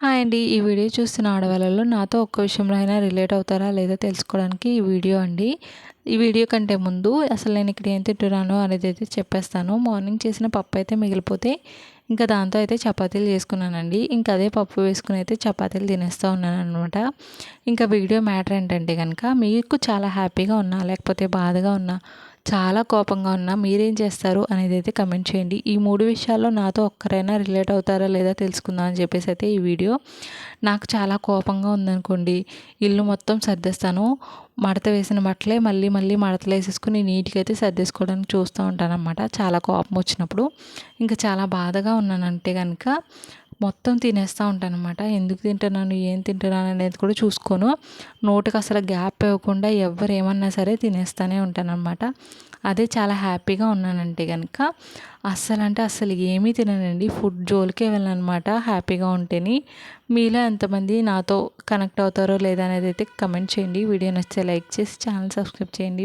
Hi అండి. ఈ video చూస్తున్న ఆడవాళ్ళలో నాతో ఒక్క విషయంలో అయినా రిలేట్ అవుతారా లేదా తెలుసుకోవడానికి ఈ వీడియో అండి. ఈ వీడియో కంటే ముందు అసలు నేను ఇక్కడ ఏం తింటున్నానో అనేది అయితే చెప్పేస్తాను. మార్నింగ్ చేసిన పప్పు అయితే మిగిలిపోతే ఇంకా దాంతో అయితే చపాతీలు చేసుకున్నానండి. ఇంకా అదే పప్పు వేసుకుని అయితే చపాతీలు తినేస్తూ ఉన్నాననమాట. ఇంకా వీడియో మ్యాటర్ ఏంటంటే కనుక మీకు చాలా హ్యాపీగా ఉన్నా లేకపోతే బాధగా ఉన్నా చాలా కోపంగా ఉన్నా మీరేం చేస్తారు అనేది అయితే కమెంట్ చేయండి. ఈ 3 విషయాల్లో నాతో ఒక్కరైనా రిలేట్ అవుతారా లేదా తెలుసుకుందాం అని చెప్పేసి అయితే ఈ వీడియో. నాకు చాలా కోపంగా ఉందనుకోండి, ఇల్లు మొత్తం సర్దేస్తాను. మడత వేసిన బట్టలే మళ్ళీ మళ్ళీ మడతలు వేసేసుకుని నీట్గా అయితే సర్దేసుకోవడానికి చూస్తూ ఉంటానన్నమాట చాలా కోపం వచ్చినప్పుడు. ఇంకా చాలా బాధగా ఉన్నానంటే కనుక మొత్తం తినేస్తూ ఉంటానన్నమాట. ఎందుకు తింటున్నాను ఏం తింటున్నాను అనేది కూడా చూసుకోను. నోటికి అసలు గ్యాప్ ఇవ్వకుండా ఎవ్వరు ఏమన్నా సరే తినేస్తూనే ఉంటానన్నమాట. అదే చాలా హ్యాపీగా ఉన్నానంటే కనుక అస్సలు ఏమీ తిననండి. ఫుడ్ జోలికే వెళ్ళనమాట హ్యాపీగా ఉంటేని. మీలో ఎంతమంది నాతో కనెక్ట్ అవుతారో లేదా అనేది అయితే కమెంట్ చేయండి. వీడియో నచ్చితే లైక్ చేసి ఛానల్ సబ్స్క్రైబ్ చేయండి.